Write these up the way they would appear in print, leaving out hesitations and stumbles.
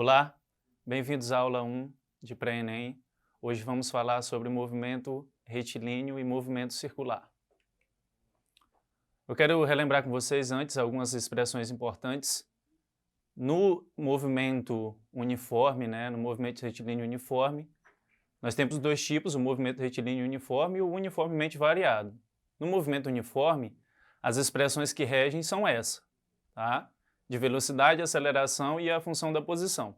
Olá, bem-vindos à aula 1 de Pré-ENEM. Hoje vamos falar sobre movimento retilíneo e movimento circular. Eu quero relembrar com vocês antes algumas expressões importantes. No movimento uniforme, no movimento retilíneo uniforme, nós temos dois tipos, o movimento retilíneo uniforme e o uniformemente variado. No movimento uniforme, as expressões que regem são essas, tá? De velocidade, aceleração e a função da posição.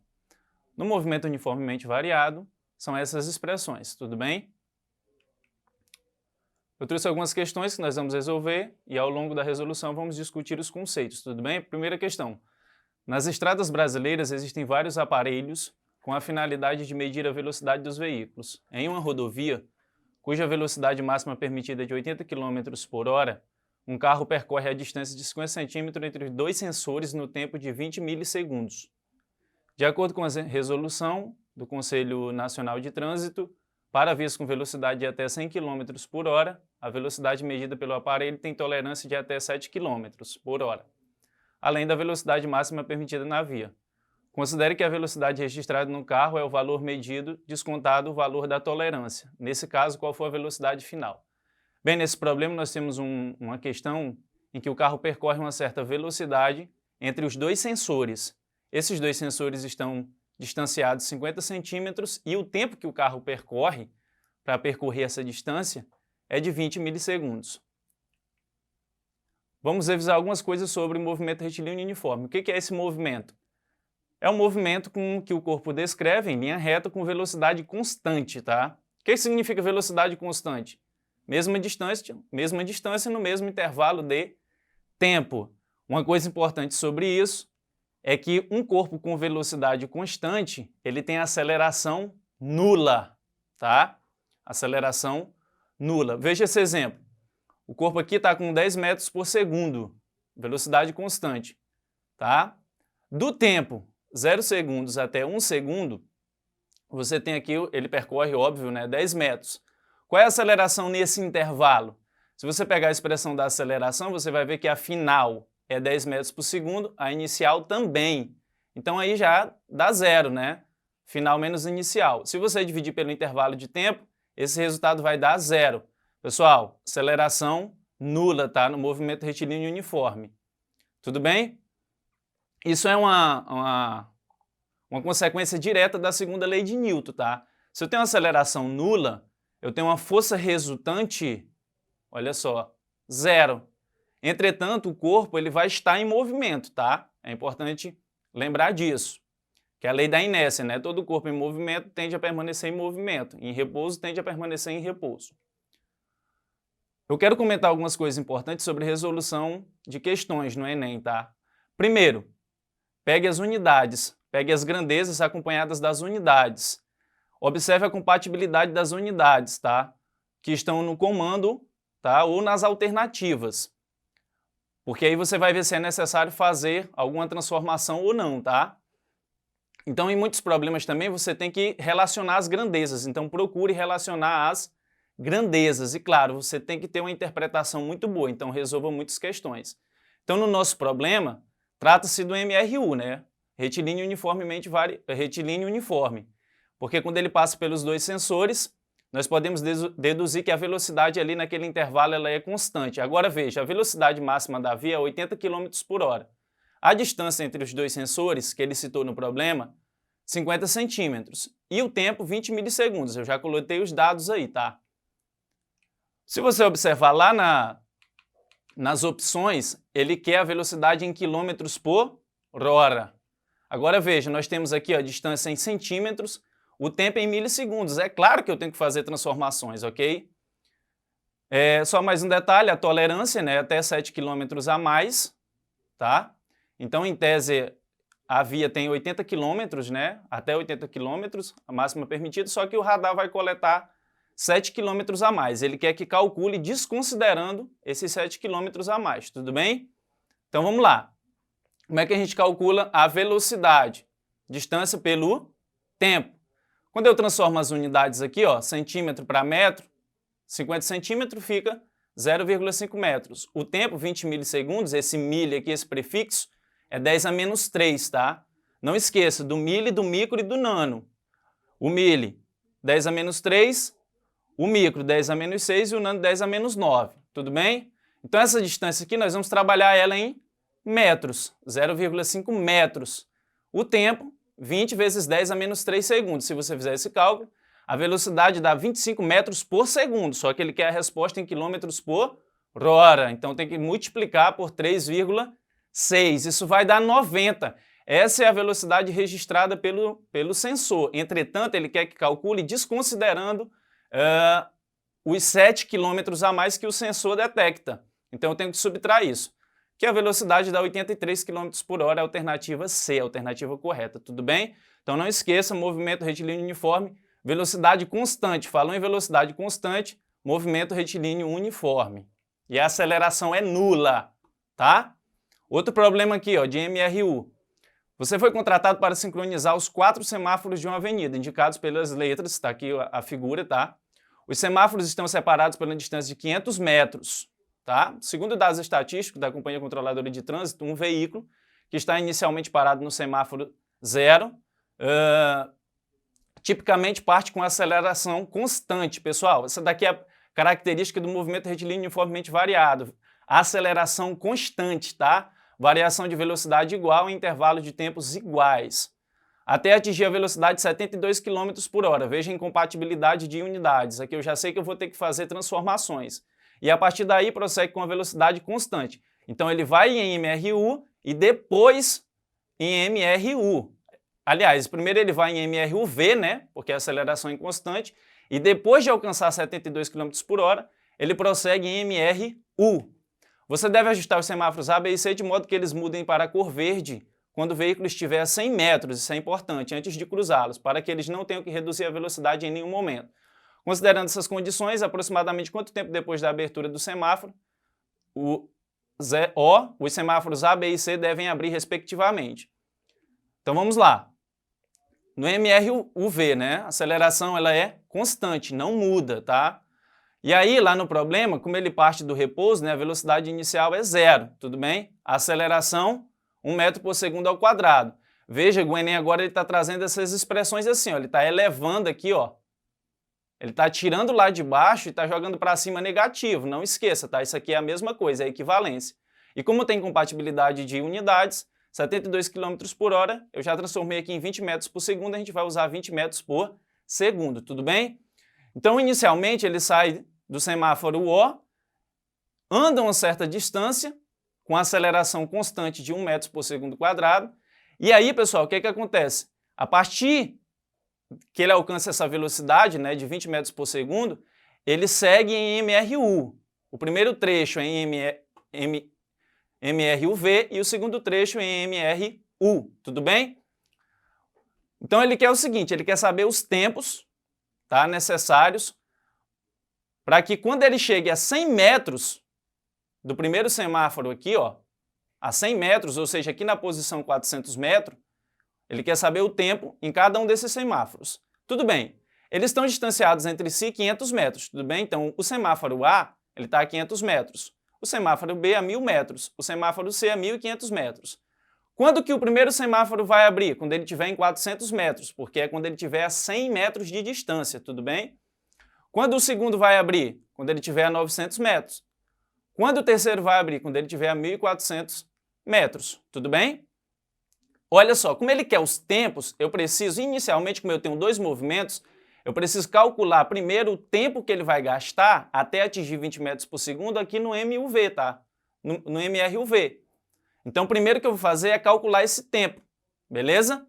No movimento uniformemente variado, são essas expressões, tudo bem? Eu trouxe algumas questões que nós vamos resolver e ao longo da resolução vamos discutir os conceitos, tudo bem? Primeira questão. Nas estradas brasileiras existem vários aparelhos com a finalidade de medir a velocidade dos veículos. Em uma rodovia, cuja velocidade máxima permitida é de 80 km por hora, um carro percorre a distância de 50 cm entre dois sensores no tempo de 20 milissegundos. De acordo com a resolução do Conselho Nacional de Trânsito, para vias com velocidade de até 100 km por hora, a velocidade medida pelo aparelho tem tolerância de até 7 km por hora, além da velocidade máxima permitida na via. Considere que a velocidade registrada no carro é o valor medido, descontado o valor da tolerância. Nesse caso, qual foi a velocidade final? Bem, nesse problema nós temos uma questão em que o carro percorre uma certa velocidade entre os dois sensores. Esses dois sensores estão distanciados 50 centímetros e o tempo que o carro percorre para percorrer essa distância é de 20 milissegundos. Vamos revisar algumas coisas sobre o movimento retilíneo uniforme. O que é esse movimento? É um movimento com que o corpo descreve em linha reta com velocidade constante, tá? O que significa velocidade constante? Mesma distância no mesmo intervalo de tempo. Uma coisa importante sobre isso é que um corpo com velocidade constante, ele tem aceleração nula, tá? Aceleração nula. Veja esse exemplo. O corpo aqui está com 10 metros por segundo, velocidade constante, tá? Do tempo 0 segundos até 1 segundo, você tem aqui, ele percorre, óbvio, 10 metros. Qual é a aceleração nesse intervalo? Se você pegar a expressão da aceleração, você vai ver que a final é 10 metros por segundo, a inicial também. Então aí já dá zero, Final menos inicial. Se você dividir pelo intervalo de tempo, esse resultado vai dar zero. Pessoal, aceleração nula, tá? No movimento retilíneo uniforme. Tudo bem? Isso é uma consequência direta da segunda lei de Newton, tá? Se eu tenho uma aceleração nula, eu tenho uma força resultante, olha só, zero. Entretanto, o corpo ele vai estar em movimento, tá? É importante lembrar disso, que é a lei da inércia, Todo corpo em movimento tende a permanecer em movimento, em repouso tende a permanecer em repouso. Eu quero comentar algumas coisas importantes sobre resolução de questões no Enem, tá? Primeiro, pegue as unidades, pegue as grandezas acompanhadas das unidades. Observe a compatibilidade das unidades, tá? Que estão no comando, tá? Ou nas alternativas. Porque aí você vai ver se é necessário fazer alguma transformação ou não, tá? Então, em muitos problemas também, você tem que relacionar as grandezas. Então, procure relacionar as grandezas. E, claro, você tem que ter uma interpretação muito boa. Então, resolva muitas questões. Então, no nosso problema, trata-se do MRU, Retilíneo uniforme. Porque quando ele passa pelos dois sensores, nós podemos deduzir que a velocidade ali naquele intervalo ela é constante. Agora veja, a velocidade máxima da via é 80 km por hora. A distância entre os dois sensores, que ele citou no problema, 50 centímetros. E o tempo, 20 milissegundos. Eu já coloquei os dados aí, tá? Se você observar lá nas opções, ele quer a velocidade em quilômetros por hora. Agora veja, nós temos aqui a distância em centímetros, o tempo em milissegundos. É claro que eu tenho que fazer transformações, ok? Só mais um detalhe, a tolerância, até 7 km a mais, tá? Então, em tese, a via tem 80 km, Até 80 km, a máxima permitida, só que o radar vai coletar 7 km a mais. Ele quer que calcule desconsiderando esses 7 km a mais, tudo bem? Então, vamos lá. Como é que a gente calcula a velocidade? Distância pelo tempo. Quando eu transformo as unidades aqui, centímetro para metro, 50 centímetros fica 0,5 metros. O tempo, 20 milissegundos, esse milha aqui, esse prefixo, é 10 a menos 3, tá? Não esqueça do milli, do micro e do nano. O milli, 10 a menos 3, o micro, 10 a menos 6 e o nano, 10 a menos 9. Tudo bem? Então, essa distância aqui, nós vamos trabalhar ela em metros, 0,5 metros. O tempo, 20 vezes 10 a menos 3 segundos. Se você fizer esse cálculo, a velocidade dá 25 metros por segundo, só que ele quer a resposta em quilômetros por hora. Então, tem que multiplicar por 3,6. Isso vai dar 90. Essa é a velocidade registrada pelo sensor. Entretanto, ele quer que calcule desconsiderando os 7 km a mais que o sensor detecta. Então, eu tenho que subtrair isso, que a velocidade dá 83 km por hora, alternativa C, a alternativa correta, tudo bem? Então, não esqueça, movimento retilíneo uniforme, velocidade constante. Falou em velocidade constante, movimento retilíneo uniforme. E a aceleração é nula, tá? Outro problema aqui, ó, de MRU. Você foi contratado para sincronizar os 4 semáforos de uma avenida, indicados pelas letras, está aqui a figura, tá? Os semáforos estão separados pela distância de 500 metros, tá? Segundo dados estatísticos da Companhia Controladora de Trânsito, um veículo que está inicialmente parado no semáforo 0, tipicamente parte com aceleração constante. Pessoal, essa daqui é a característica do movimento retilíneo uniformemente variado. Aceleração constante, tá? Variação de velocidade igual em intervalos de tempos iguais, até atingir a velocidade de 72 km por hora. Veja a incompatibilidade de unidades. Aqui eu já sei que eu vou ter que fazer transformações. E a partir daí prossegue com a velocidade constante. Então ele vai em MRU e depois em MRU. Aliás, primeiro ele vai em MRUV, né? Porque a aceleração é inconstante. E depois de alcançar 72 km por hora, ele prossegue em MRU. Você deve ajustar os semáforos A, B e C de modo que eles mudem para a cor verde quando o veículo estiver a 100 metros, isso é importante, antes de cruzá-los, para que eles não tenham que reduzir a velocidade em nenhum momento. Considerando essas condições, aproximadamente quanto tempo depois da abertura do semáforo, os semáforos A, B e C devem abrir respectivamente. Então vamos lá. No MRUV, né, a aceleração ela é constante, não muda, tá? E aí, lá no problema, como ele parte do repouso, né, a velocidade inicial é 0, tudo bem? A aceleração, 1 metro por segundo ao quadrado. Veja, o Enem agora está trazendo essas expressões assim, ó, ele está elevando aqui, ó. Ele está tirando lá de baixo e está jogando para cima negativo. Não esqueça, tá? Isso aqui é a mesma coisa, é equivalência. E como tem compatibilidade de unidades, 72 km por hora, eu já transformei aqui em 20 metros por segundo, a gente vai usar 20 metros por segundo, tudo bem? Então, inicialmente, ele sai do semáforo O, anda uma certa distância, com aceleração constante de 1 metro por segundo quadrado, e aí, pessoal, o que acontece? A partir que ele alcança essa velocidade, né, de 20 metros por segundo, ele segue em MRU. O primeiro trecho é em MRUV e o segundo trecho em MRU, tudo bem? Então, ele quer o seguinte, ele quer saber os tempos, tá, necessários para que quando ele chegue a 100 metros do primeiro semáforo aqui, ó, a 100 metros, ou seja, aqui na posição 400 metros, ele quer saber o tempo em cada um desses semáforos. Tudo bem, eles estão distanciados entre si 500 metros, tudo bem? Então, o semáforo A, ele está a 500 metros, o semáforo B a 1.000 metros, o semáforo C a 1.500 metros. Quando que o primeiro semáforo vai abrir? Quando ele estiver em 400 metros, porque é quando ele estiver a 100 metros de distância, tudo bem? Quando o segundo vai abrir? Quando ele estiver a 900 metros. Quando o terceiro vai abrir? Quando ele estiver a 1.400 metros, tudo bem? Olha só, como ele quer os tempos, eu preciso, inicialmente, como eu tenho 2 movimentos, eu preciso calcular primeiro o tempo que ele vai gastar até atingir 20 metros por segundo aqui no MUV, tá? No MRUV. Então, o primeiro que eu vou fazer é calcular esse tempo, beleza?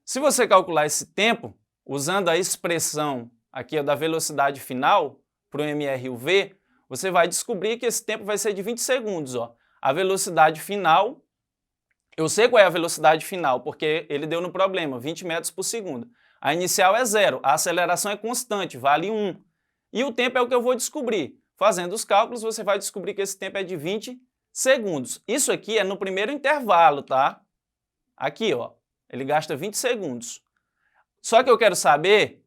Se você calcular esse tempo, usando a expressão aqui da velocidade final para o MRUV, você vai descobrir que esse tempo vai ser de 20 segundos. Ó. A velocidade final, eu sei qual é a velocidade final, porque ele deu no problema, 20 metros por segundo. A inicial é 0, a aceleração é constante, vale 1. E o tempo é o que eu vou descobrir. Fazendo os cálculos, você vai descobrir que esse tempo é de 20 segundos. Isso aqui é no primeiro intervalo, tá? Aqui, ó, ele gasta 20 segundos. Só que eu quero saber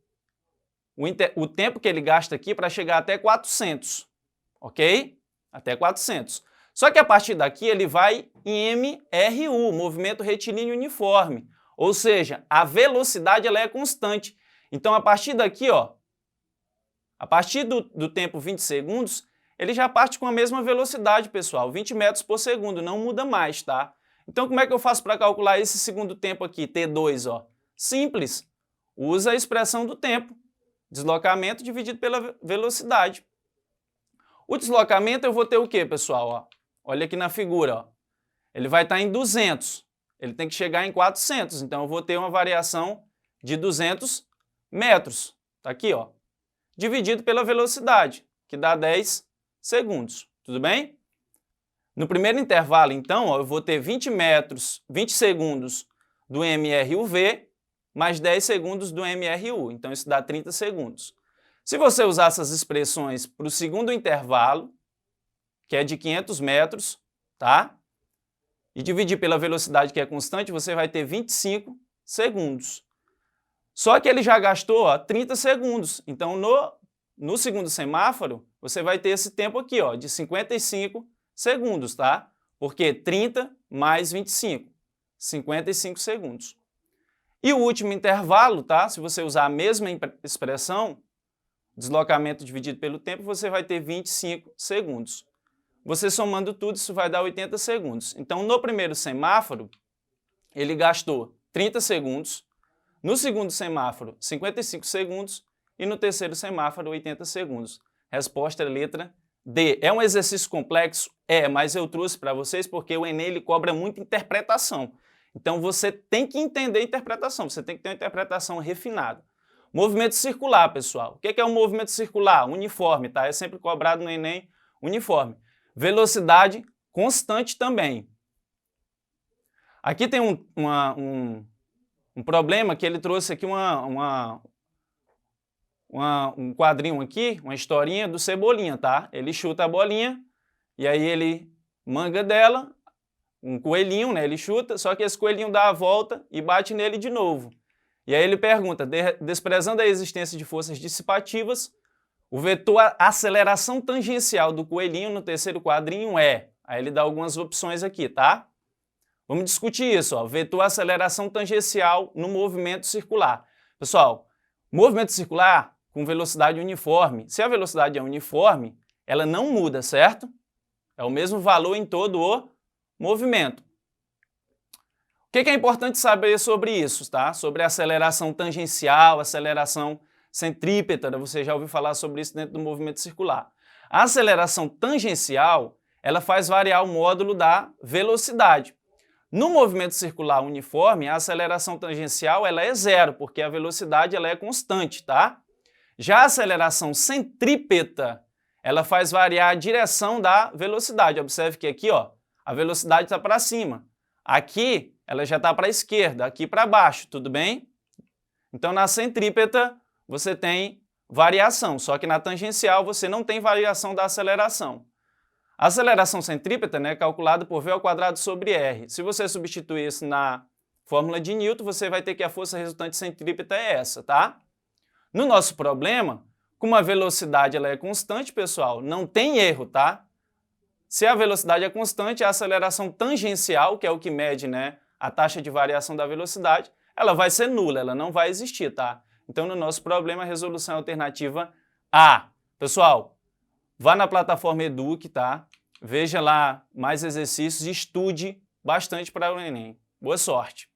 o tempo que ele gasta aqui para chegar até 400, ok? Até 400. Só que a partir daqui ele vai em MRU, movimento retilíneo uniforme. Ou seja, a velocidade ela é constante. Então, a partir daqui, ó, a partir do tempo 20 segundos, ele já parte com a mesma velocidade, pessoal, 20 metros por segundo, não muda mais, tá? Então, como é que eu faço para calcular esse segundo tempo aqui, T2, ó? Simples, usa a expressão do tempo, deslocamento dividido pela velocidade. O deslocamento eu vou ter o quê, pessoal? Ó, olha aqui na figura, ó. Ele vai estar em 200, ele tem que chegar em 400, então eu vou ter uma variação de 200 metros, tá aqui, ó, dividido pela velocidade, que dá 10 segundos, tudo bem? No primeiro intervalo, então, ó, eu vou ter 20 segundos do MRUV mais 10 segundos do MRU, então isso dá 30 segundos. Se você usar essas expressões para o segundo intervalo, que é de 500 metros, tá? E dividir pela velocidade que é constante, você vai ter 25 segundos. Só que ele já gastou, ó, 30 segundos, então no segundo semáforo, você vai ter esse tempo aqui, ó, de 55 segundos, tá? Porque 30 mais 25, 55 segundos. E o último intervalo, tá? Se você usar a mesma expressão, deslocamento dividido pelo tempo, você vai ter 25 segundos. Você somando tudo, isso vai dar 80 segundos. Então, no primeiro semáforo, ele gastou 30 segundos, no segundo semáforo, 55 segundos, e no terceiro semáforo, 80 segundos. Resposta é letra D. É um exercício complexo? É, mas eu trouxe para vocês porque o Enem ele cobra muita interpretação. Então você tem que entender a interpretação, você tem que ter uma interpretação refinada. Movimento circular, pessoal. O que é um movimento circular? Uniforme, tá? É sempre cobrado no Enem, uniforme. Velocidade constante também. Aqui tem um problema que ele trouxe aqui um quadrinho aqui, uma historinha do Cebolinha, tá? Ele chuta a bolinha e aí ele manga dela, um coelhinho, né? Ele chuta, só que esse coelhinho dá a volta e bate nele de novo. E aí ele pergunta, desprezando a existência de forças dissipativas, o vetor aceleração tangencial do coelhinho no terceiro quadrinho é... Aí ele dá algumas opções aqui, tá? Vamos discutir isso, ó. Vetor aceleração tangencial no movimento circular. Pessoal, movimento circular com velocidade uniforme. Se a velocidade é uniforme, ela não muda, certo? É o mesmo valor em todo o movimento. O que é importante saber sobre isso, tá? Sobre aceleração tangencial, aceleração centrípeta, você já ouviu falar sobre isso dentro do movimento circular. A aceleração tangencial, ela faz variar o módulo da velocidade. No movimento circular uniforme, a aceleração tangencial ela é zero, porque a velocidade ela é constante, tá? Já a aceleração centrípeta, ela faz variar a direção da velocidade. Observe que aqui, ó, a velocidade está para cima. Aqui, ela já está para a esquerda, aqui para baixo, tudo bem? Então, na centrípeta, você tem variação, só que na tangencial você não tem variação da aceleração. A aceleração centrípeta, né, é calculada por V² sobre R. Se você substituir isso na fórmula de Newton, você vai ter que a força resultante centrípeta é essa, tá? No nosso problema, como a velocidade ela é constante, pessoal, não tem erro, tá? Se a velocidade é constante, a aceleração tangencial, que é o que mede, né, a taxa de variação da velocidade, ela vai ser nula, ela não vai existir, tá? Então, no nosso problema, a resolução é alternativa A. Pessoal, vá na plataforma Eduque, tá? Veja lá mais exercícios e estude bastante para o Enem. Boa sorte!